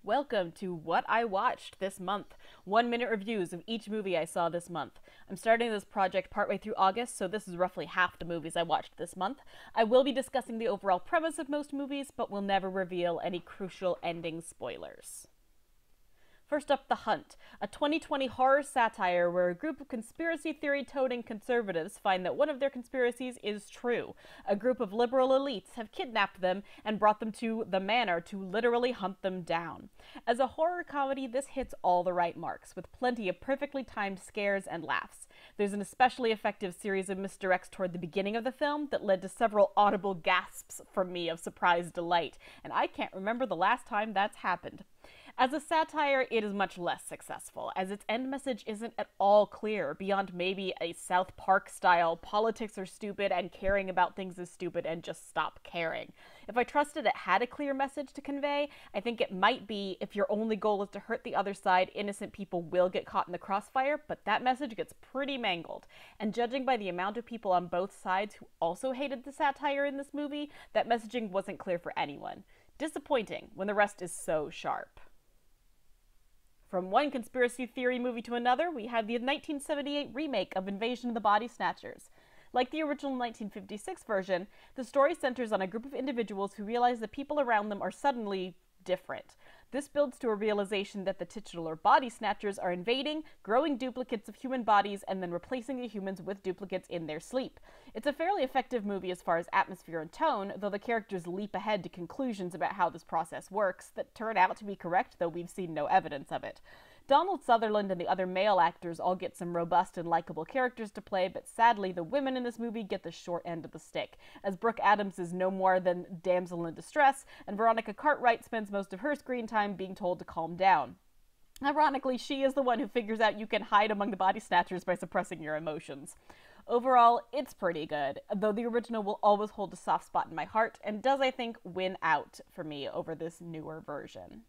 Welcome to What I Watched This Month, 1-minute reviews of each movie I saw this month. I'm starting this project partway through August, so this is roughly half the movies I watched this month. I will be discussing the overall premise of most movies, but will never reveal any crucial ending spoilers. First up, The Hunt, a 2020 horror satire where a group of conspiracy theory-toting conservatives find that one of their conspiracies is true. A group of liberal elites have kidnapped them and brought them to the manor to literally hunt them down. As a horror comedy, this hits all the right marks, with plenty of perfectly timed scares and laughs. There's an especially effective series of misdirects toward the beginning of the film that led to several audible gasps from me of surprised delight, and I can't remember the last time that's happened. As a satire, it is much less successful, as its end message isn't at all clear, beyond maybe a South Park-style politics are stupid and caring about things is stupid and just stop caring. If I trusted it had a clear message to convey, I think it might be if your only goal is to hurt the other side, innocent people will get caught in the crossfire, but that message gets pretty mangled. And judging by the amount of people on both sides who also hated the satire in this movie, that messaging wasn't clear for anyone. Disappointing when the rest is so sharp. From one conspiracy theory movie to another, we have the 1978 remake of Invasion of the Body Snatchers. Like the original 1956 version, the story centers on a group of individuals who realize the people around them are suddenly different. This builds to a realization that the titular body snatchers are invading, growing duplicates of human bodies, and then replacing the humans with duplicates in their sleep. It's a fairly effective movie as far as atmosphere and tone, though the characters leap ahead to conclusions about how this process works that turn out to be correct, though we've seen no evidence of it. Donald Sutherland and the other male actors all get some robust and likable characters to play, but sadly the women in this movie get the short end of the stick, as Brooke Adams is no more than damsel in distress, and Veronica Cartwright spends most of her screen time being told to calm down. Ironically, she is the one who figures out you can hide among the body snatchers by suppressing your emotions. Overall, it's pretty good, though the original will always hold a soft spot in my heart, and does, I think, win out for me over this newer version.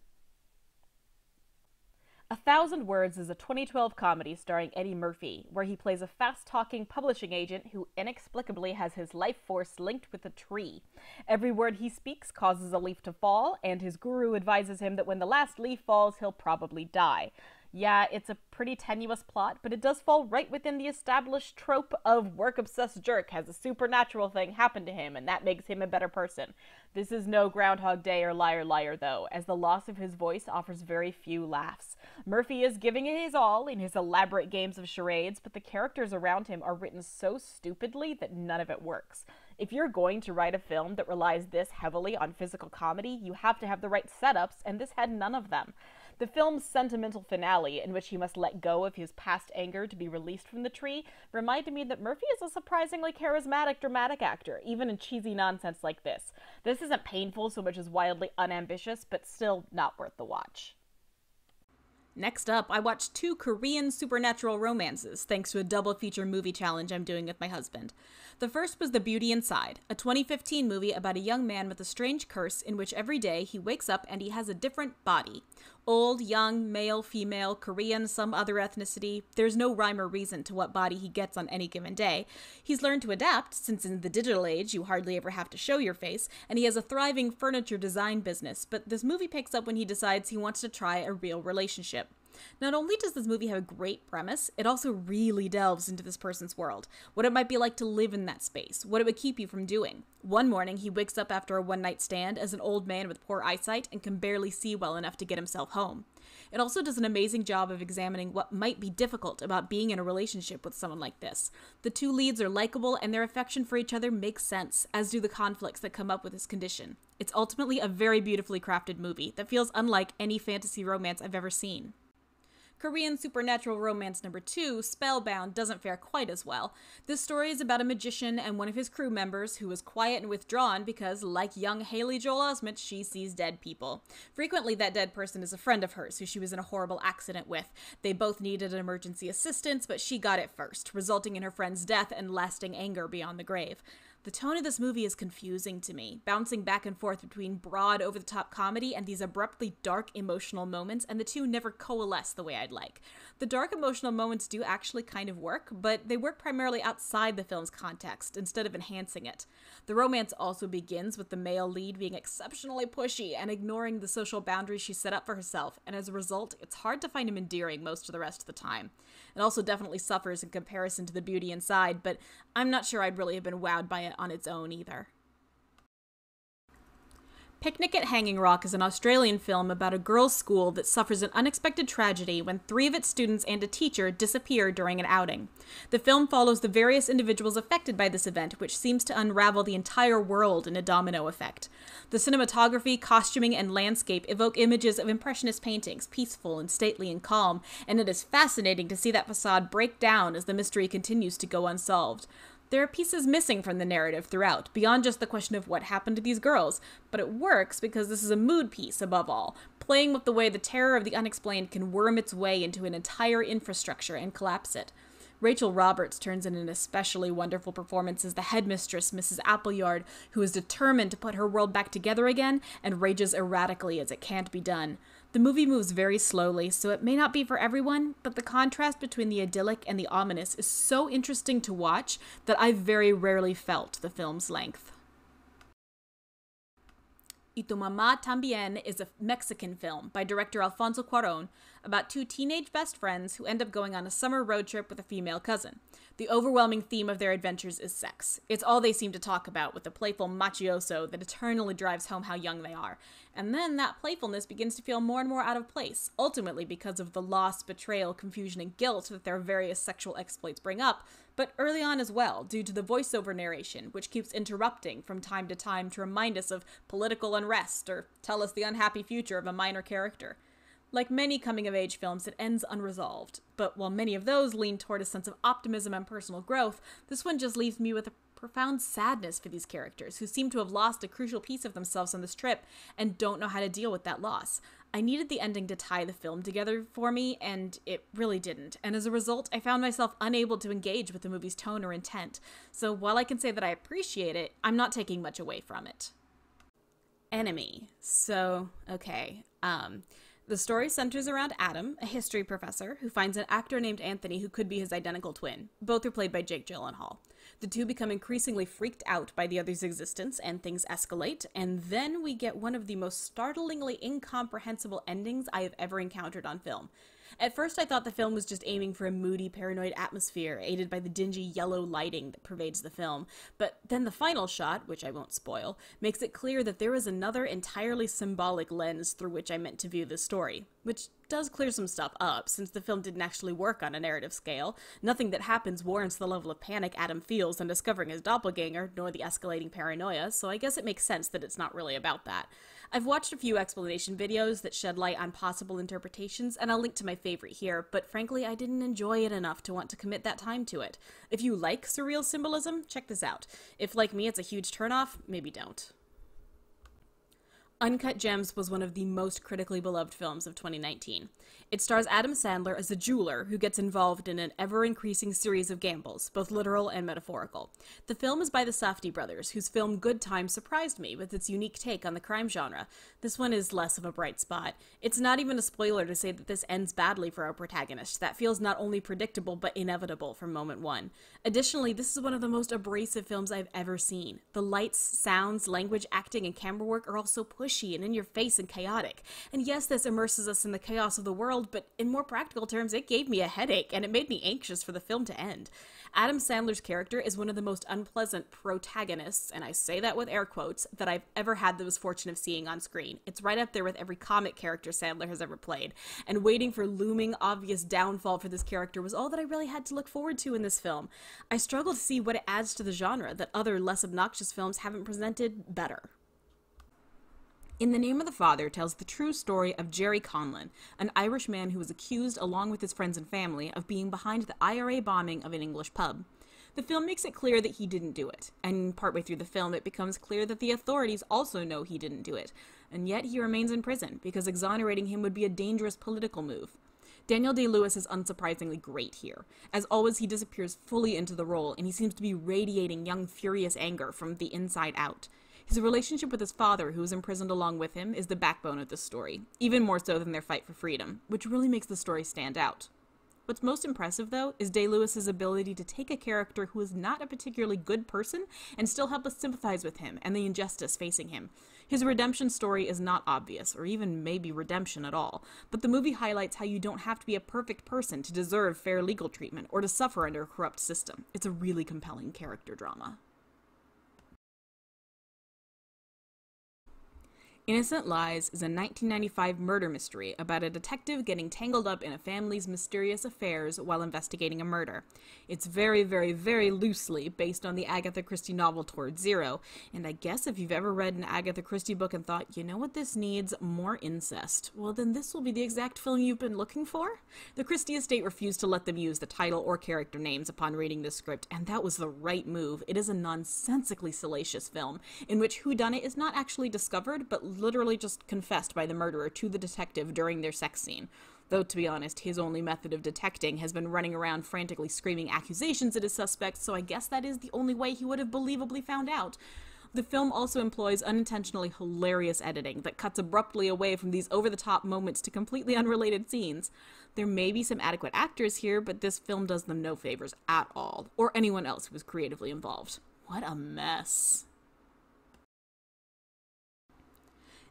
1,000 Words is a 2012 comedy starring Eddie Murphy, where he plays a fast-talking publishing agent who inexplicably has his life force linked with a tree. Every word he speaks causes a leaf to fall, and his guru advises him that when the last leaf falls, he'll probably die. Yeah, it's a pretty tenuous plot, but it does fall right within the established trope of work-obsessed jerk has a supernatural thing happen to him, and that makes him a better person. This is no Groundhog Day or Liar Liar, though, as the loss of his voice offers very few laughs. Murphy is giving it his all in his elaborate games of charades, but the characters around him are written so stupidly that none of it works. If you're going to write a film that relies this heavily on physical comedy, you have to have the right setups, and this had none of them. The film's sentimental finale, in which he must let go of his past anger to be released from the tree, reminded me that Murphy is a surprisingly charismatic dramatic actor, even in cheesy nonsense like this. This isn't painful so much as wildly unambitious, but still not worth the watch. Next up, I watched 2 Korean supernatural romances, thanks to a double feature movie challenge I'm doing with my husband. The first was The Beauty Inside, a 2015 movie about a young man with a strange curse in which every day he wakes up and he has a different body. Old, young, male, female, Korean, some other ethnicity, there's no rhyme or reason to what body he gets on any given day. He's learned to adapt, since in the digital age you hardly ever have to show your face, and he has a thriving furniture design business, but this movie picks up when he decides he wants to try a real relationship. Not only does this movie have a great premise, it also really delves into this person's world, what it might be like to live in that space, what it would keep you from doing. One morning, he wakes up after a one-night stand as an old man with poor eyesight and can barely see well enough to get himself home. It also does an amazing job of examining what might be difficult about being in a relationship with someone like this. The 2 leads are likable, and their affection for each other makes sense, as do the conflicts that come up with this condition. It's ultimately a very beautifully crafted movie that feels unlike any fantasy romance I've ever seen. Korean supernatural romance number 2, Spellbound, doesn't fare quite as well. This story is about a magician and one of his crew members who is quiet and withdrawn because, like young Haley Joel Osment, she sees dead people. Frequently, that dead person is a friend of hers who she was in a horrible accident with. They both needed an emergency assistance, but she got it first, resulting in her friend's death and lasting anger beyond the grave. The tone of this movie is confusing to me, bouncing back and forth between broad, over-the-top comedy and these abruptly dark emotional moments, and the two never coalesce the way I'd like. The dark emotional moments do actually kind of work, but they work primarily outside the film's context, instead of enhancing it. The romance also begins with the male lead being exceptionally pushy and ignoring the social boundaries she set up for herself, and as a result, it's hard to find him endearing most of the rest of the time. It also definitely suffers in comparison to the beauty inside, but I'm not sure I'd really have been wowed by it on its own either. Picnic at Hanging Rock is an Australian film about a girls' school that suffers an unexpected tragedy when 3 of its students and a teacher disappear during an outing. The film follows the various individuals affected by this event, which seems to unravel the entire world in a domino effect. The cinematography, costuming, and landscape evoke images of Impressionist paintings, peaceful and stately and calm, and it is fascinating to see that facade break down as the mystery continues to go unsolved. There are pieces missing from the narrative throughout, beyond just the question of what happened to these girls, but it works because this is a mood piece above all, playing with the way the terror of the unexplained can worm its way into an entire infrastructure and collapse it. Rachel Roberts turns in an especially wonderful performance as the headmistress, Mrs. Appleyard, who is determined to put her world back together again and rages erratically as it can't be done. The movie moves very slowly, so it may not be for everyone, but the contrast between the idyllic and the ominous is so interesting to watch that I very rarely felt the film's length. Tu Mamá También is a Mexican film by director Alfonso Cuarón about 2 teenage best friends who end up going on a summer road trip with a female cousin. The overwhelming theme of their adventures is sex. It's all they seem to talk about, with a playful machioso that eternally drives home how young they are. And then that playfulness begins to feel more and more out of place, ultimately because of the loss, betrayal, confusion, and guilt that their various sexual exploits bring up, but early on as well, due to the voiceover narration, which keeps interrupting from time to time to remind us of political unrest or tell us the unhappy future of a minor character. Like many coming-of-age films, it ends unresolved, but while many of those lean toward a sense of optimism and personal growth, this one just leaves me with a profound sadness for these characters, who seem to have lost a crucial piece of themselves on this trip and don't know how to deal with that loss. I needed the ending to tie the film together for me, and it really didn't, and as a result, I found myself unable to engage with the movie's tone or intent, so while I can say that I appreciate it, I'm not taking much away from it. Enemy. So, okay, the story centers around Adam, a history professor, who finds an actor named Anthony who could be his identical twin. Both are played by Jake Gyllenhaal. The two become increasingly freaked out by the other's existence, and things escalate, and then we get one of the most startlingly incomprehensible endings I have ever encountered on film. At first I thought the film was just aiming for a moody, paranoid atmosphere, aided by the dingy yellow lighting that pervades the film, but then the final shot, which I won't spoil, makes it clear that there is another entirely symbolic lens through which I meant to view this story, which does clear some stuff up, since the film didn't actually work on a narrative scale. Nothing that happens warrants the level of panic Adam feels on discovering his doppelganger, nor the escalating paranoia, so I guess it makes sense that it's not really about that. I've watched a few explanation videos that shed light on possible interpretations, and I'll link to my favorite here, but frankly I didn't enjoy it enough to want to commit that time to it. If you like surreal symbolism, check this out. If, like me, it's a huge turnoff, maybe don't. Uncut Gems was one of the most critically beloved films of 2019. It stars Adam Sandler as a jeweler who gets involved in an ever-increasing series of gambles, both literal and metaphorical. The film is by the Safdie brothers, whose film Good Time surprised me with its unique take on the crime genre. This one is less of a bright spot. It's not even a spoiler to say that this ends badly for our protagonist. That feels not only predictable, but inevitable from moment one. Additionally, this is one of the most abrasive films I've ever seen. The lights, sounds, language, acting, and camera work are all so pushy and in your face and chaotic. And yes, this immerses us in the chaos of the world, but in more practical terms, it gave me a headache, and it made me anxious for the film to end. Adam Sandler's character is one of the most unpleasant protagonists, and I say that with air quotes, that I've ever had the misfortune of seeing on screen. It's right up there with every comic character Sandler has ever played, and waiting for looming, obvious downfall for this character was all that I really had to look forward to in this film. I struggle to see what it adds to the genre that other, less obnoxious films haven't presented better. In the Name of the Father tells the true story of Jerry Conlon, an Irish man who was accused, along with his friends and family, of being behind the IRA bombing of an English pub. The film makes it clear that he didn't do it, and partway through the film it becomes clear that the authorities also know he didn't do it, and yet he remains in prison because exonerating him would be a dangerous political move. Daniel Day-Lewis is unsurprisingly great here. As always, he disappears fully into the role, and he seems to be radiating young, furious anger from the inside out. His relationship with his father, who is imprisoned along with him, is the backbone of this story, even more so than their fight for freedom, which really makes the story stand out. What's most impressive, though, is Day-Lewis's ability to take a character who is not a particularly good person and still help us sympathize with him and the injustice facing him. His redemption story is not obvious, or even maybe redemption at all, but the movie highlights how you don't have to be a perfect person to deserve fair legal treatment or to suffer under a corrupt system. It's a really compelling character drama. Innocent Lies is a 1995 murder mystery about a detective getting tangled up in a family's mysterious affairs while investigating a murder. It's very, very, very loosely based on the Agatha Christie novel Toward Zero, and I guess if you've ever read an Agatha Christie book and thought, you know what this needs? More incest. Well, then this will be the exact film you've been looking for. The Christie estate refused to let them use the title or character names upon reading the script, and that was the right move. It is a nonsensically salacious film, in which whodunit is not actually discovered, but literally just confessed by the murderer to the detective during their sex scene. Though, to be honest, his only method of detecting has been running around frantically screaming accusations at his suspects, so I guess that is the only way he would have believably found out. The film also employs unintentionally hilarious editing that cuts abruptly away from these over-the-top moments to completely unrelated scenes. There may be some adequate actors here, but this film does them no favors at all, or anyone else who was creatively involved. What a mess.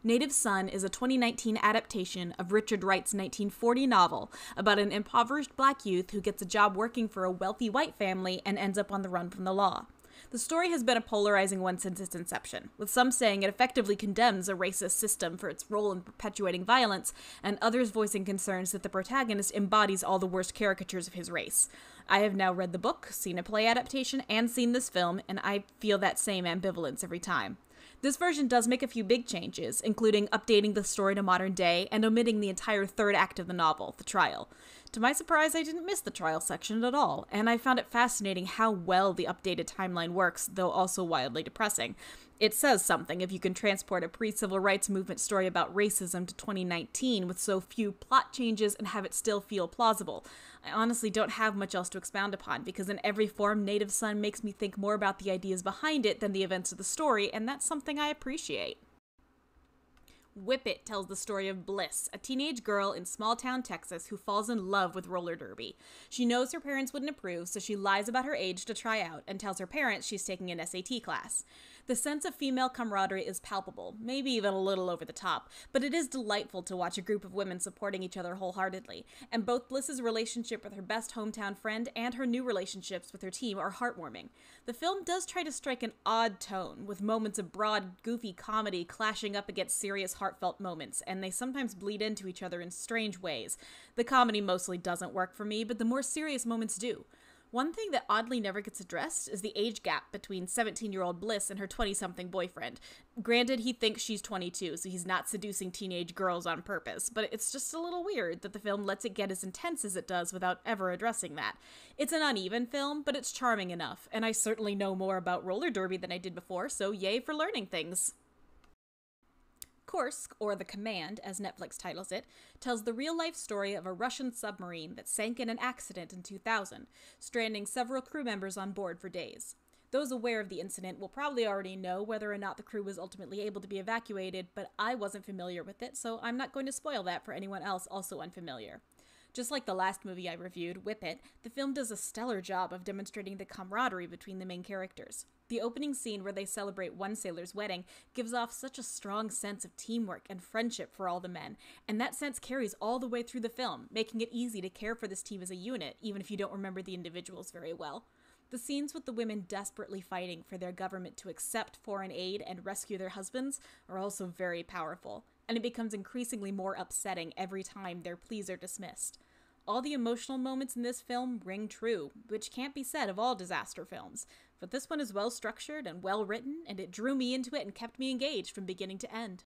Native Son is a 2019 adaptation of Richard Wright's 1940 novel about an impoverished black youth who gets a job working for a wealthy white family and ends up on the run from the law. The story has been a polarizing one since its inception, with some saying it effectively condemns a racist system for its role in perpetuating violence, and others voicing concerns that the protagonist embodies all the worst caricatures of his race. I have now read the book, seen a play adaptation, and seen this film, and I feel that same ambivalence every time. This version does make a few big changes, including updating the story to modern day and omitting the entire third act of the novel, the trial. To my surprise, I didn't miss the trial section at all, and I found it fascinating how well the updated timeline works, though also wildly depressing. It says something if you can transport a pre-civil rights movement story about racism to 2019 with so few plot changes and have it still feel plausible. I honestly don't have much else to expound upon, because in every form, Native Son makes me think more about the ideas behind it than the events of the story, and that's something I appreciate. Whip It tells the story of Bliss, a teenage girl in small-town Texas who falls in love with roller derby. She knows her parents wouldn't approve, so she lies about her age to try out and tells her parents she's taking an SAT class. The sense of female camaraderie is palpable, maybe even a little over the top, but it is delightful to watch a group of women supporting each other wholeheartedly, and both Bliss's relationship with her best hometown friend and her new relationships with her team are heartwarming. The film does try to strike an odd tone, with moments of broad, goofy comedy clashing up against serious, heartfelt moments, and they sometimes bleed into each other in strange ways. The comedy mostly doesn't work for me, but the more serious moments do. One thing that oddly never gets addressed is the age gap between 17-year-old Bliss and her 20-something boyfriend. Granted, he thinks she's 22, so he's not seducing teenage girls on purpose, but it's just a little weird that the film lets it get as intense as it does without ever addressing that. It's an uneven film, but it's charming enough, and I certainly know more about roller derby than I did before, so yay for learning things. Kursk, or The Command, as Netflix titles it, tells the real-life story of a Russian submarine that sank in an accident in 2000, stranding several crew members on board for days. Those aware of the incident will probably already know whether or not the crew was ultimately able to be evacuated, but I wasn't familiar with it, so I'm not going to spoil that for anyone else also unfamiliar. Just like the last movie I reviewed, Whip It, the film does a stellar job of demonstrating the camaraderie between the main characters. The opening scene where they celebrate one sailor's wedding gives off such a strong sense of teamwork and friendship for all the men, and that sense carries all the way through the film, making it easy to care for this team as a unit, even if you don't remember the individuals very well. The scenes with the women desperately fighting for their government to accept foreign aid and rescue their husbands are also very powerful, and it becomes increasingly more upsetting every time their pleas are dismissed. All the emotional moments in this film ring true, which can't be said of all disaster films, but this one is well structured and well written, and it drew me into it and kept me engaged from beginning to end.